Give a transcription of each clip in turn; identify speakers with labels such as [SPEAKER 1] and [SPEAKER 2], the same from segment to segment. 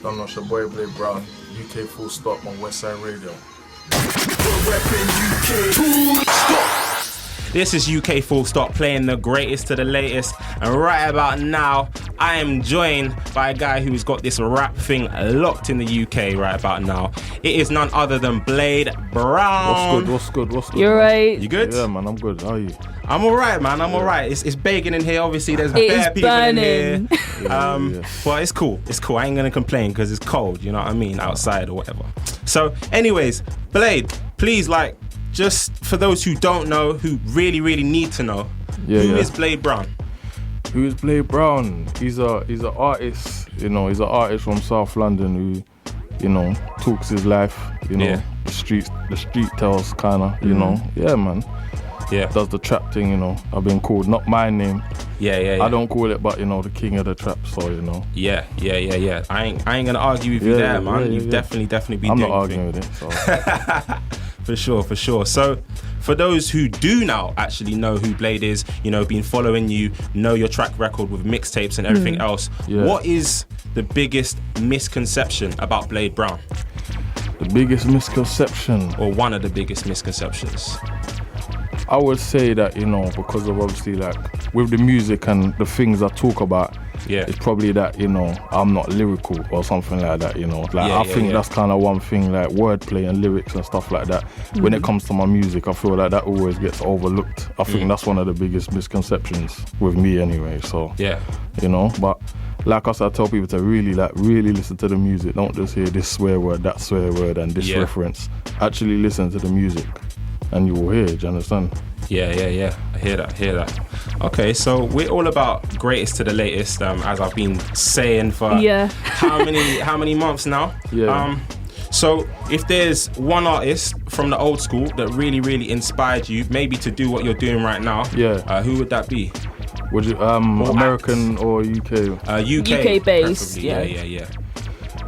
[SPEAKER 1] Don't know, it's your boy Blade Brown, UK Full Stop on Westside Radio.
[SPEAKER 2] This is UK Full Stop playing the greatest to the latest, and right about now I am joined by a guy who's got this rap thing locked in the UK right about now. It is none other than Blade Brown.
[SPEAKER 1] What's good?
[SPEAKER 3] You're right.
[SPEAKER 2] You good?
[SPEAKER 1] Yeah, man, I'm good. How are you?
[SPEAKER 2] I'm alright, man. I'm alright. It's baking in here. Obviously, there's bare people
[SPEAKER 3] burning
[SPEAKER 2] in here.
[SPEAKER 1] Yeah.
[SPEAKER 2] But it's cool. I ain't gonna complain because it's cold. You know what I mean? Outside or whatever. So, anyways, Blade, please, just for those who don't know, who really need to know, who is Blade Brown?
[SPEAKER 1] Who is Blade Brown? He's an artist. He's an artist from South London who, talks his life. The street tells kinda. Yeah, man.
[SPEAKER 2] Yeah.
[SPEAKER 1] Does the trap thing, I've been called, not my name.
[SPEAKER 2] Yeah.
[SPEAKER 1] I don't call it, but the king of the trap, so
[SPEAKER 2] Yeah. I ain't gonna argue with you there, man. You've definitely been
[SPEAKER 1] I'm
[SPEAKER 2] doing
[SPEAKER 1] not arguing with it, so.
[SPEAKER 2] For sure. So, for those who do now actually know who Blade is, been following you, know your track record with mixtapes and everything else, what is the biggest misconception about Blade Brown?
[SPEAKER 1] The biggest misconception?
[SPEAKER 2] Or one of the biggest misconceptions?
[SPEAKER 1] I would say that, because of obviously with the music and the things I talk about, it's probably that, I'm not lyrical or something like that, I think that's kind of one thing, wordplay and lyrics and stuff like that. When it comes to my music, I feel like that always gets overlooked. I think that's one of the biggest misconceptions with me anyway, so, but like I tell people to really listen to the music. Don't just hear this swear word, that swear word and this reference. Actually listen to the music. And you will hear it, do you understand? Yeah.
[SPEAKER 2] I hear that. Okay, so we're all about greatest to the latest, as I've been saying for how many months now?
[SPEAKER 1] Yeah.
[SPEAKER 2] So if there's one artist from the old school that really inspired you, maybe to do what you're doing right now, who would that be?
[SPEAKER 1] Would you American or UK?
[SPEAKER 2] UK
[SPEAKER 3] based.
[SPEAKER 2] Yeah.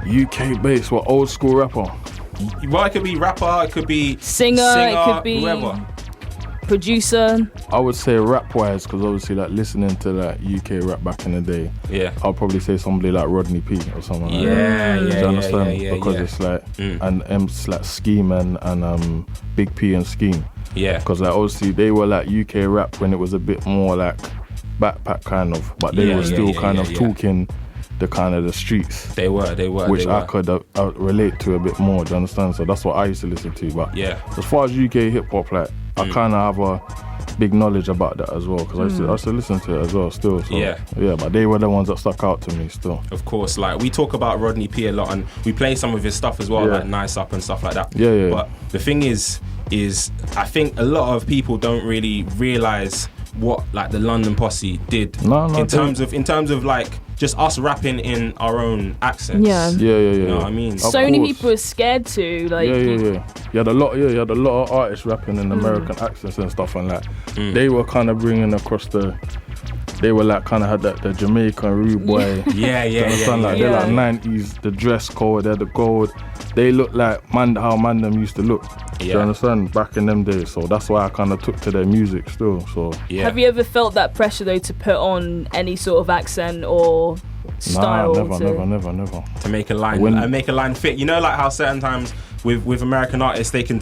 [SPEAKER 1] UK based, what, old school rapper?
[SPEAKER 2] Well, it could be rapper, it could be
[SPEAKER 3] singer, it could be
[SPEAKER 2] whoever.
[SPEAKER 3] Producer.
[SPEAKER 1] I would say rap wise, because obviously listening to UK rap back in the day, I'll probably say somebody like Rodney P or something like that. Do you understand? Because it's and M's like Scheme and Big P and Scheme. Yeah. Because obviously they were UK rap when it was a bit more backpack kind of, but they were still kind of talking the kind of the streets. They were. Which I could relate to a bit more, do you understand? So that's what I used to listen to. But as far as UK hip hop, I kind of have a big knowledge about that as well, because I used to listen to it as well still. So, but they were the ones that stuck out to me still.
[SPEAKER 2] Of course, we talk about Rodney P a lot, and we play some of his stuff as well, like Nice Up and stuff like that.
[SPEAKER 1] Yeah.
[SPEAKER 2] But the thing is I think a lot of people don't really realise what the London Posse did in terms of just us rapping in our own accents.
[SPEAKER 3] Yeah.
[SPEAKER 2] You know what I mean?
[SPEAKER 3] So many people are scared to
[SPEAKER 1] You had a lot of artists rapping in American accents and stuff, and they were kind of bringing across they were kind of had the Jamaican rude boy.
[SPEAKER 2] Yeah.
[SPEAKER 1] They're 90s, the dress code, they're the gold. They look like how them used to look. Do you understand? Back in them days. So that's why I kind of took to their music still. So
[SPEAKER 3] have you ever felt that pressure though to put on any sort of accent or style?
[SPEAKER 1] Never.
[SPEAKER 2] To make a line fit. How certain times with American artists they can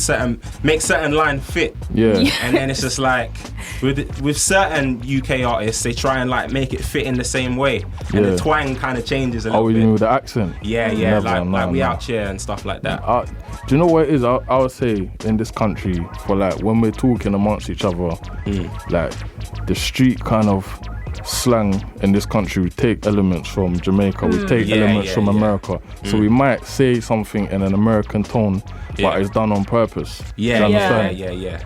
[SPEAKER 2] make certain line fit.
[SPEAKER 1] Yeah.
[SPEAKER 2] And then it's just with certain UK artists they try and make it fit in the same way. And the twang kind of changes a little bit.
[SPEAKER 1] Oh, you mean with the accent?
[SPEAKER 2] Yeah. We out here and stuff like that.
[SPEAKER 1] Do you know what it is? I would say in this country, for when we're talking amongst each other, the street kind of slang in this country, we take elements from Jamaica, we take elements from America. So we might say something in an American tone, but it's done on purpose.
[SPEAKER 2] Yeah.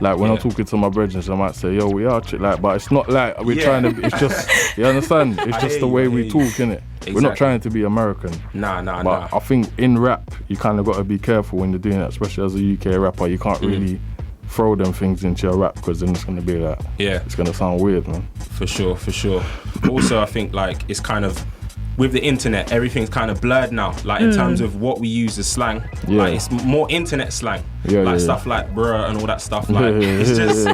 [SPEAKER 1] When I'm talking to my brethren, I might say, yo, we are but it's not we're trying to, it's just, you understand? It's just the way we talk, innit? Exactly. We're not trying to be American.
[SPEAKER 2] Nah.
[SPEAKER 1] But I think in rap, you kind of got to be careful when you're doing that, especially as a UK rapper. You can't really throw them things into your rap, because then it's going to be it's going to sound weird, man.
[SPEAKER 2] For sure. Also, I think it's kind of, with the internet, everything's kind of blurred now. In terms of what we use as slang, it's more internet slang, stuff like bruh and all that stuff. It's just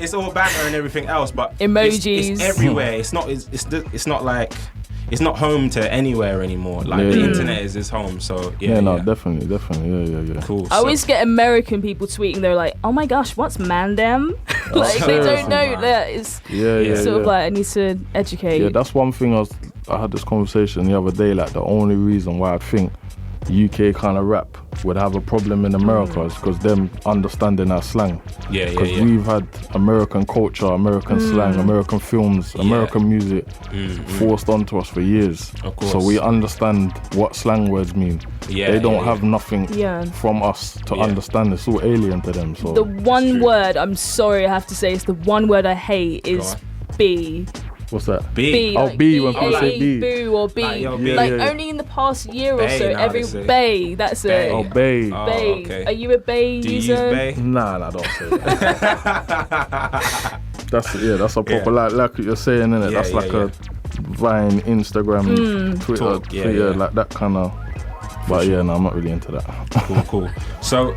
[SPEAKER 2] it's all banter and everything else, but
[SPEAKER 3] emojis,
[SPEAKER 2] it's everywhere. It's not it's not home to anywhere anymore. Like the internet is his home. So
[SPEAKER 1] definitely, yeah.
[SPEAKER 2] Cool.
[SPEAKER 3] I always get American people tweeting. They're like, "Oh my gosh, what's mandem?" Like they don't know that. It's sort of like I need to educate.
[SPEAKER 1] Yeah, that's one thing. I had this conversation the other day. Like the only reason why I think UK kind of rap would have a problem in America is because them understanding our slang. Because we've had American culture, American slang, American films, American music forced onto us for years.
[SPEAKER 2] Of course.
[SPEAKER 1] So we understand what slang words mean. They don't have nothing from us to understand. It's all alien to them. So
[SPEAKER 3] the one word, I'm sorry I have to say, it's the one word I hate is B.
[SPEAKER 1] What's that?
[SPEAKER 2] B.
[SPEAKER 1] Oh,
[SPEAKER 3] like
[SPEAKER 1] B, when people say B.
[SPEAKER 3] Boo or B. Only in the past year or so,
[SPEAKER 2] every
[SPEAKER 3] Bay, that's it.
[SPEAKER 1] Oh, Bay.
[SPEAKER 3] Bay.
[SPEAKER 2] Okay.
[SPEAKER 3] Are you a Bay user?
[SPEAKER 2] Do you use Bay?
[SPEAKER 1] Nah, don't say that. That's a proper like what you're saying, innit? That's a Vine, Instagram, Twitter, like that kind of. But I'm not really into that.
[SPEAKER 2] Cool. So,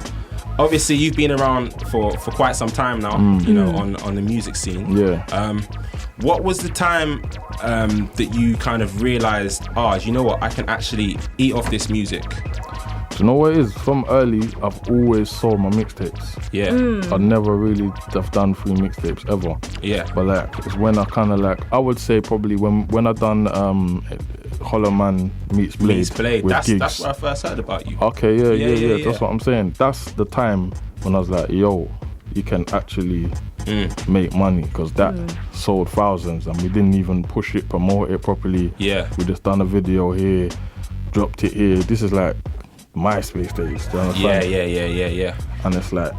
[SPEAKER 2] obviously, you've been around for quite some time now. You know, on the music scene.
[SPEAKER 1] Yeah.
[SPEAKER 2] What was the time that you kind of realised, you know what, I can actually eat off this music?
[SPEAKER 1] Do you know what it is? From early, I've always sold my mixtapes.
[SPEAKER 2] Yeah.
[SPEAKER 1] I never really have done free mixtapes ever.
[SPEAKER 2] Yeah.
[SPEAKER 1] But like, it's when I kind of like, I would say probably when I done Hollow Man Meets Blade. With Gigs.
[SPEAKER 2] That's where I first heard about you.
[SPEAKER 1] Okay, yeah. That's what I'm saying. That's the time when I was like, yo, you can actually make money, because that sold thousands and we didn't even push it, promote it properly.
[SPEAKER 2] Yeah.
[SPEAKER 1] We just done a video here, dropped it here. This is like MySpace days. Do you understand?
[SPEAKER 2] Yeah.
[SPEAKER 1] And it's like,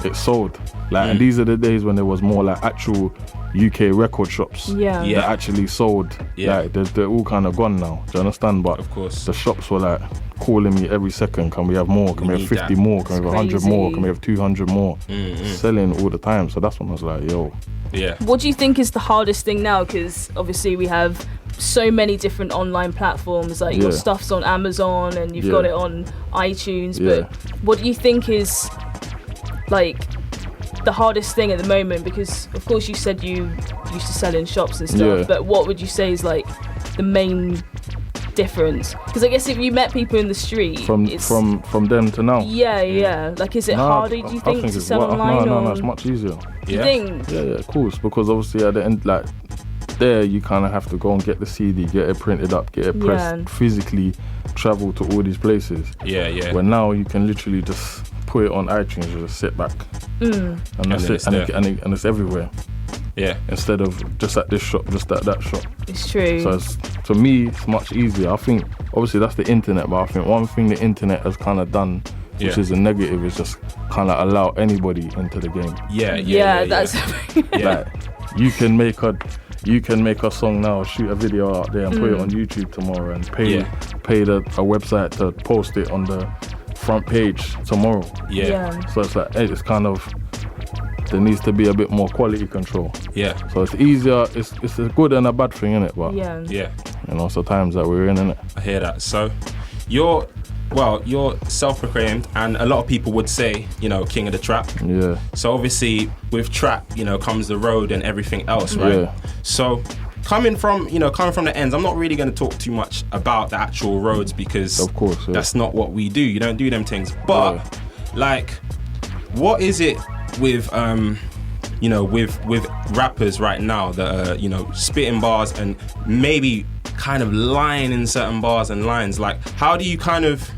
[SPEAKER 1] it sold. Like, and these are the days when there was more like actual UK record shops that actually sold. Like, they're all kind of gone now. Do you understand? But
[SPEAKER 2] of course,
[SPEAKER 1] the shops were like calling me every second. Can we have more? Can we have 50 more? Can we have 100 more? Can we have 200 more? Selling all the time. So that's when I was like, yo.
[SPEAKER 2] Yeah.
[SPEAKER 3] What do you think is the hardest thing now? Because obviously we have so many different online platforms. Like your stuff's on Amazon and you've got it on iTunes. But what do you think is like the hardest thing at the moment? Because of course you said you used to sell in shops and stuff, but what would you say is like the main difference? Because I guess if you met people in the street
[SPEAKER 1] from them to now,
[SPEAKER 3] like, is it harder, do you think, to sell online?
[SPEAKER 1] No, it's much easier.
[SPEAKER 3] You think?
[SPEAKER 1] Yeah, of course, because obviously at the end, like, there you kind of have to go and get the CD, get it printed up, get it pressed, physically travel to all these places. Where now you can literally just put it on iTunes and just sit back, and that's it, and it's everywhere. Yeah, instead of just at this shop, just at that shop.
[SPEAKER 3] It's true.
[SPEAKER 1] So to me, it's much easier. I think obviously that's the internet, but I think one thing the internet has kind of done, which is a negative, is just kind of allow anybody into the game.
[SPEAKER 3] That's
[SPEAKER 1] like, you can make a song now, shoot a video out there, and put it on YouTube tomorrow, and pay a website to post it on the front page tomorrow. So it's like, it's kind of, there needs to be a bit more quality control. So it's easier. It's a good and a bad thing, innit? But you know, it's the times that we're in, innit?
[SPEAKER 2] I hear that. So you're self-proclaimed, and a lot of people would say, you know, king of the trap.
[SPEAKER 1] Yeah.
[SPEAKER 2] So obviously with trap, you know, comes the road and everything else, right? Yeah. So coming from the ends, I'm not really going to talk too much about the actual roads, because
[SPEAKER 1] of course,
[SPEAKER 2] that's not what we do. You don't do them things. But like, what is it with you know, with rappers right now that are, you know, spitting bars and maybe kind of lying in certain bars and lines? Like, how do you kind of,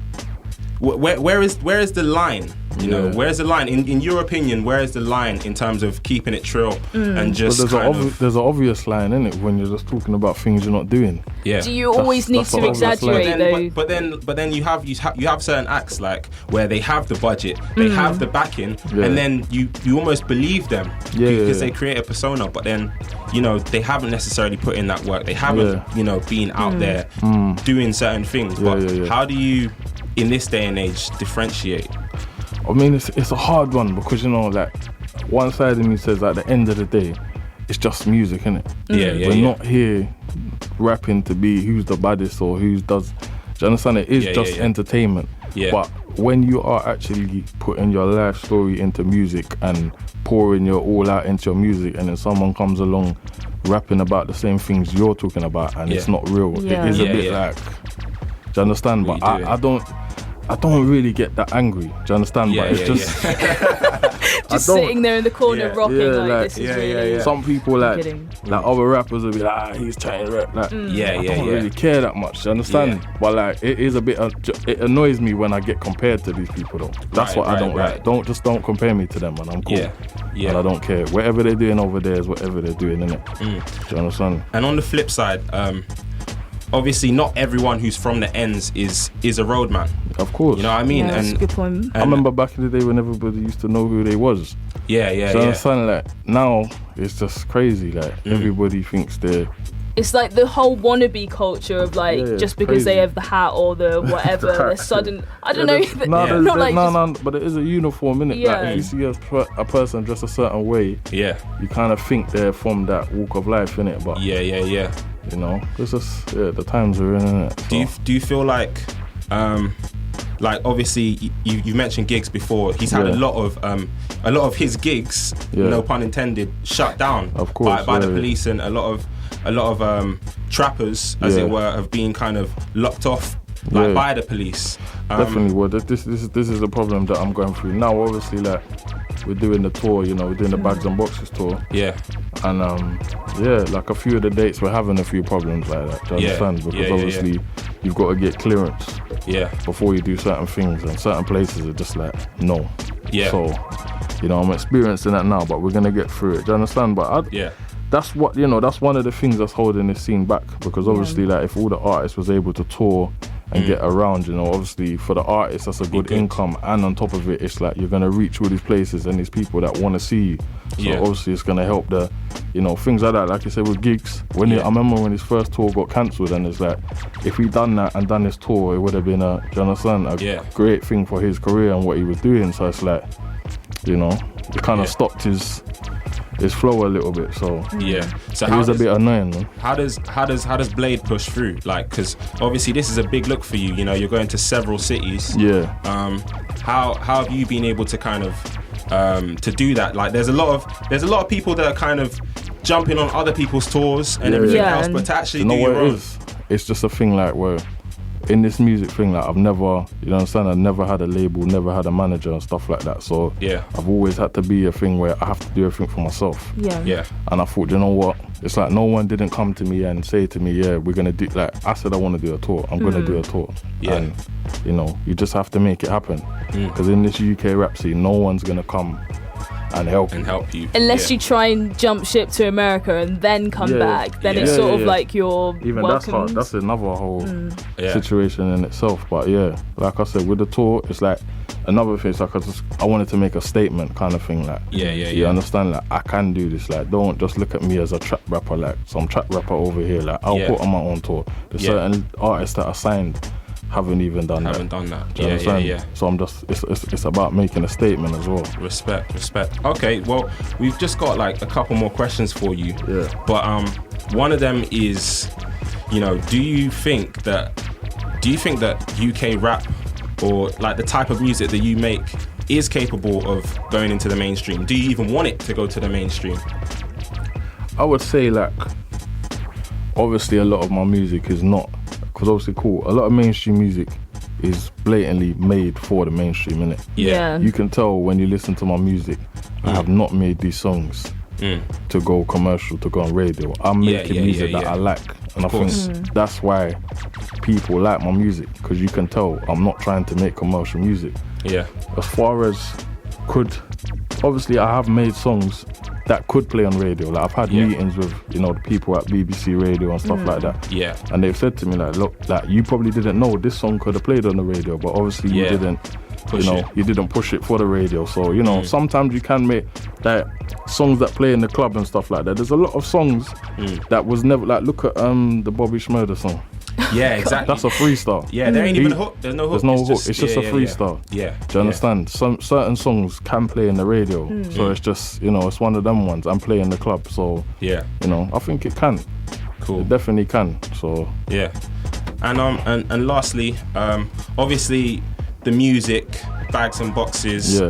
[SPEAKER 2] where is the line? You know, where's the line? In your opinion, where is the line in terms of keeping it trill and just
[SPEAKER 1] there's an obvious line, in it, when you're just talking about things you're not doing.
[SPEAKER 2] Yeah.
[SPEAKER 3] Do you always need to exaggerate though?
[SPEAKER 2] But then you have certain acts like where they have the budget, they have the backing, and then you almost believe them because they create a persona. But then, you know, they haven't necessarily put in that work. They haven't you know, been out there doing certain things. But how do you, in this day and age, differentiate?
[SPEAKER 1] I mean, it's a hard one, because, you know, like, one side of me says, at the end of the day, it's just music, innit? We're not here rapping to be who's the baddest or who does. Do you understand? It is just entertainment. But when you are actually putting your life story into music and pouring your all out into your music, and then someone comes along rapping about the same things you're talking about, and it's not real. It is a bit like, do you understand? But I don't really get that angry. Do you understand? But it's just
[SPEAKER 3] sitting there in the corner rocking this is really.
[SPEAKER 1] Some people like other rappers will be like, he's trying to rap. Like, I don't really care that much. Do you understand? But like, it is a bit. It annoys me when I get compared to these people though. That's what I don't like. Don't compare me to them, man. I'm cool. And I don't care. Whatever they're doing over there is whatever they're doing, innit? Do you understand?
[SPEAKER 2] And on the flip side, obviously not everyone who's from the ends is a roadman.
[SPEAKER 1] Of course.
[SPEAKER 2] You know what I mean?
[SPEAKER 3] That's a good point.
[SPEAKER 1] I remember back in the day when everybody used to know who they was. So you understand? Like, now it's just crazy. Like, everybody thinks they're...
[SPEAKER 3] It's like the whole wannabe culture of like, just because they have the hat or the whatever, they're sudden. I don't know.
[SPEAKER 1] But it is a uniform, innit? Like, if you see a person dressed a certain way, you kind of think they're from that walk of life, innit? But you know, it's just the times we're in, innit? So.
[SPEAKER 2] Do you feel like obviously you mentioned gigs before. He's had a lot of his gigs, no pun intended, shut down
[SPEAKER 1] of course,
[SPEAKER 2] by the police, and a lot of trappers, as it were, have been kind of locked off by the police.
[SPEAKER 1] Definitely. Well, this is the problem that I'm going through now. Obviously, like, we're doing the tour, you know, we're doing the Bags and Boxes tour. And like a few of the dates we're having a few problems like that. Do you understand? Because obviously you've got to get clearance before you do certain things, and certain places are just like no. So, you know, I'm experiencing that now, but we're gonna get through it. Do you understand? But that's what, you know, that's one of the things that's holding this scene back, because obviously like, if all the artists was able to tour and get around, you know, obviously for the artists that's a good income, and on top of it, it's like you're gonna reach all these places and these people that want to see you. So obviously it's gonna help the, you know, things like that. Like you said with gigs, I remember when his first tour got cancelled, and it's like, if he done that and done his tour, it would have been a great thing for his career and what he was doing. So it's like, you know, it kind of stopped his flow a little bit, so
[SPEAKER 2] so
[SPEAKER 1] it was a bit annoying, man.
[SPEAKER 2] How does Blade push through? Like, because obviously this is a big look for you. You know, you're going to several cities. How have you been able to kind of to do that? Like, there's a lot of people that are kind of jumping on other people's tours and everything else, but to actually do your own.
[SPEAKER 1] It's just a thing like where, in this music thing, like, I've never, you know what I'm saying, I've never had a label, never had a manager and stuff like that. So I've always had to be a thing where I have to do everything for myself. And I thought, you know what? It's like no one didn't come to me and say to me, we're gonna do, like, I said I want to do a tour. I'm gonna do a tour. And you know, you just have to make it happen. Because in this UK rap scene, no one's gonna come and help you.
[SPEAKER 3] Unless you try and jump ship to America and then come back, then it's sort of like you're
[SPEAKER 1] even
[SPEAKER 3] welcomed.
[SPEAKER 1] That's hard. That's another whole situation in itself. But like I said, with the tour, it's like another thing. It's like I wanted to make a statement kind of thing. Like you understand? Like, I can do this. Like, don't just look at me as a trap rapper, like some trap rapper over here. Like, I'll put on my own tour. There's certain artists that are signed haven't even done that. So I'm just, it's about making a statement as well.
[SPEAKER 2] Respect. Okay, well, we've just got like a couple more questions for you. But one of them is, you know, do you think that UK rap, or like the type of music that you make, is capable of going into the mainstream? Do you even want it to go to the mainstream?
[SPEAKER 1] I would say, like, obviously a lot of my music is not, because obviously a lot of mainstream music is blatantly made for the mainstream, innit? You can tell when you listen to my music, I have not made these songs to go commercial, to go on radio. I'm making music that I like, and I think that's why people like my music, because you can tell I'm not trying to make commercial music. As far as obviously I have made songs that could play on radio. Like, I've had meetings with, you know, the people at BBC Radio and stuff like that. And they've said to me, like, look, like, you probably didn't know this song could have played on the radio, but obviously you didn't you didn't push it for the radio. So, you know, sometimes you can make like songs that play in the club and stuff like that. There's a lot of songs that was never, like, look at the Bobby Schmurder song.
[SPEAKER 2] Exactly.
[SPEAKER 1] That's a freestyle.
[SPEAKER 2] There ain't even a hook. There's no hook.
[SPEAKER 1] It's just a freestyle. Do you understand? Some certain songs can play in the radio, so it's just, you know, it's one of them ones. I'm playing in the club, so you know, I think it can.
[SPEAKER 2] Cool.
[SPEAKER 1] It definitely can. So
[SPEAKER 2] and lastly, obviously the music, Bags and Boxes.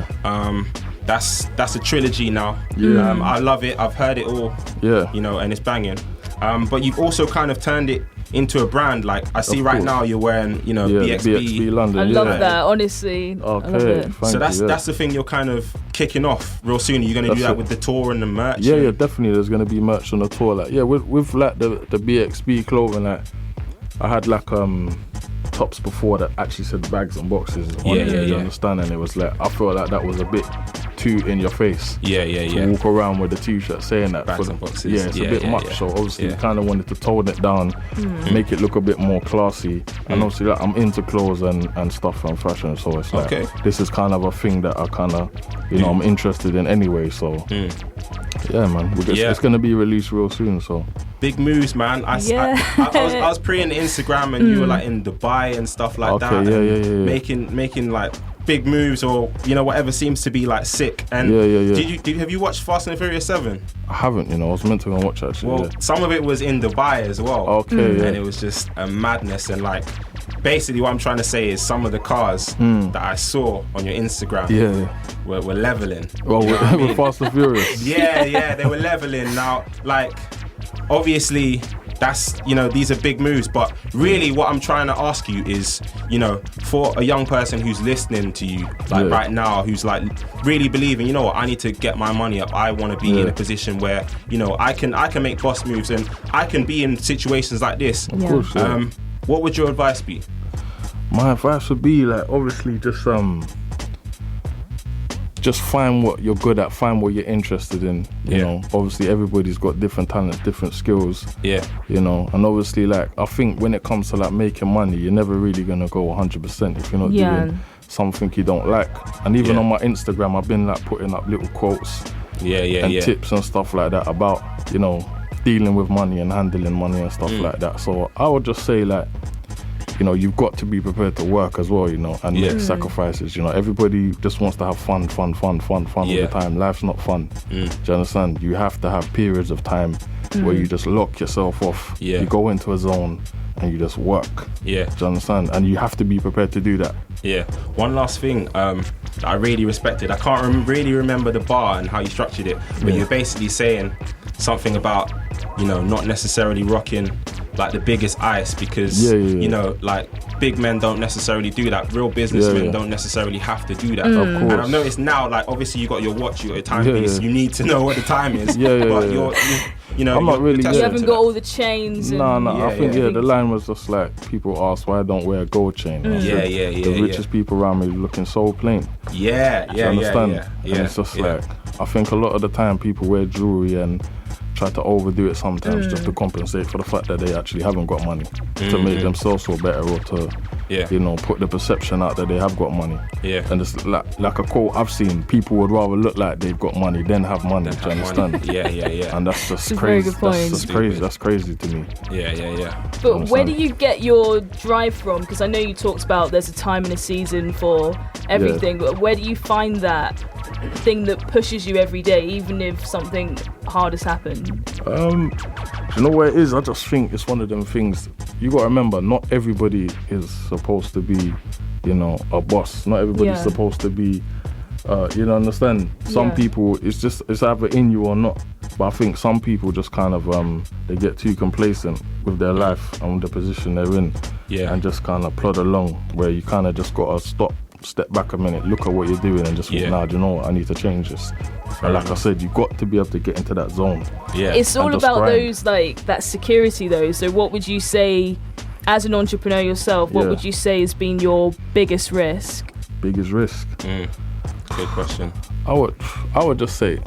[SPEAKER 2] that's a trilogy now.
[SPEAKER 1] Yeah.
[SPEAKER 2] I love it. I've heard it all.
[SPEAKER 1] Yeah.
[SPEAKER 2] You know, and it's banging. But you've also kind of turned it into a brand. Like I see right now you're wearing, you know, BXB
[SPEAKER 1] London.
[SPEAKER 3] I love that, honestly.
[SPEAKER 1] Okay,
[SPEAKER 2] so that's the thing you're kind of kicking off real soon. You're gonna do that with the tour and the merch.
[SPEAKER 1] Yeah, definitely. There's gonna be merch on the tour. Like, with like the BXB clothing, like I had like tops before that actually said bags and boxes on it. You understand? And it was like, I felt like that was a bit too in your face. To walk around with a t-shirt saying that
[SPEAKER 2] bags and boxes.
[SPEAKER 1] Yeah, it's a bit much. So obviously, kind of wanted to tone it down, make it look a bit more classy. And obviously, like, I'm into clothes and stuff and fashion. So it's like this is kind of a thing that I kind of, you know, I'm interested in anyway. So yeah, man, it's gonna be released real soon. So
[SPEAKER 2] big moves, man. I was pre-ing Instagram and you were like in Dubai and stuff like that. Making like big moves, or you know, whatever seems to be like sick. And have you watched Fast and Furious 7?
[SPEAKER 1] I haven't, you know, I was meant to go and watch actually.
[SPEAKER 2] Well, some of it was in Dubai as well. And it was just a madness. And like, basically what I'm trying to say is some of the cars that I saw on your Instagram were leveling.
[SPEAKER 1] Well, we're Fast and Furious.
[SPEAKER 2] They were leveling. Now, like, obviously that's, you know, these are big moves, but really what I'm trying to ask you is, you know, for a young person who's listening to you like right now, who's like really believing, you know what, I need to get my money up, I want to be in a position where, you know, I can make boss moves and I can be in situations like this.
[SPEAKER 1] Of course,
[SPEAKER 2] what would your advice be?
[SPEAKER 1] My advice would be like, obviously just find what you're good at, find what you're interested in, you know. Obviously everybody's got different talents, different skills, you know, and obviously like I think when it comes to like making money, you're never really gonna go 100% if you're not doing something you don't like. And even on my Instagram, I've been like putting up little quotes and tips and stuff like that about, you know, dealing with money and handling money and stuff like that. So I would just say like, you know, you've got to be prepared to work as well, you know, and make sacrifices. You know, everybody just wants to have fun all the time. Life's not fun. Do you understand? You have to have periods of time where you just lock yourself off. You go into a zone and you just work. Do you understand? And you have to be prepared to do that.
[SPEAKER 2] One last thing that I really respected. I can't really remember the bar and how you structured it, but you're basically saying something about, you know, not necessarily rocking like the biggest ice because you know, like big men don't necessarily do that. Real businessmen don't necessarily have to do that.
[SPEAKER 1] Of course.
[SPEAKER 2] And I've noticed now, like obviously you got your watch, you got your timepiece. You need to know what the time is. But you know,
[SPEAKER 1] I'm not really.
[SPEAKER 3] You haven't got all the chains.
[SPEAKER 1] No. I think the line was just like people ask why I don't wear a gold chain. The richest people around me looking so plain. You understand? And it's just like I think a lot of the time people wear jewelry and try to overdo it sometimes just to compensate for the fact that they actually haven't got money to make themselves feel better or to you know, put the perception out that they have got money. And it's like a quote I've seen, people would rather look like they've got money than have money. Do you understand? And that's just crazy. That's crazy to me.
[SPEAKER 3] But where do you get your drive from? Because I know you talked about there's a time and a season for everything, but where do you find that thing that pushes you every day, even if something hard has happened?
[SPEAKER 1] You know what it is? I just think it's one of them things. You got to remember, not everybody is supposed to be, you know, a boss. Not everybody's supposed to be, you know, understand? Some people, it's either in you or not. But I think some people just kind of, they get too complacent with their life and the position they're in. And just kind of plod along, where you kind of just got to step back a minute, look at what you're doing and just think, nah, do you know what, I need to change this. And like I said, you've got to be able to get into that zone.
[SPEAKER 3] It's all about those, like, that security though. So what would you say, as an entrepreneur yourself, what would you say has been your biggest risk?
[SPEAKER 1] Biggest risk?
[SPEAKER 2] Good question.
[SPEAKER 1] I would just say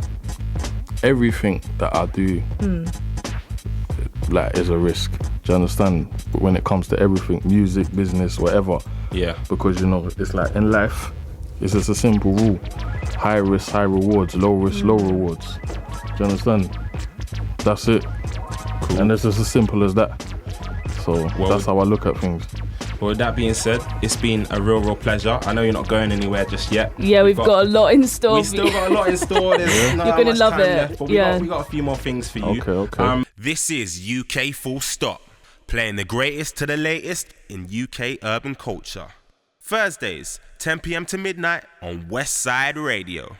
[SPEAKER 1] everything that I do like is a risk. Do you understand? But when it comes to everything, music, business, whatever. Because, you know, it's like in life, it's just a simple rule. High risk, high rewards, low risk, low rewards. Do you understand? That's it. Cool. And it's just as simple as that. So that's how I look at things.
[SPEAKER 2] Well, with that being said, it's been a real pleasure. I know you're not going anywhere just yet.
[SPEAKER 3] We've got a lot in store.
[SPEAKER 2] We've still got a lot in store. You're
[SPEAKER 3] going to love it.
[SPEAKER 2] Left, but we got a few more things for you.
[SPEAKER 1] Okay.
[SPEAKER 2] This is UK Full Stop, playing the greatest to the latest in UK urban culture. Thursdays, 10 p.m. to midnight on West Side Radio.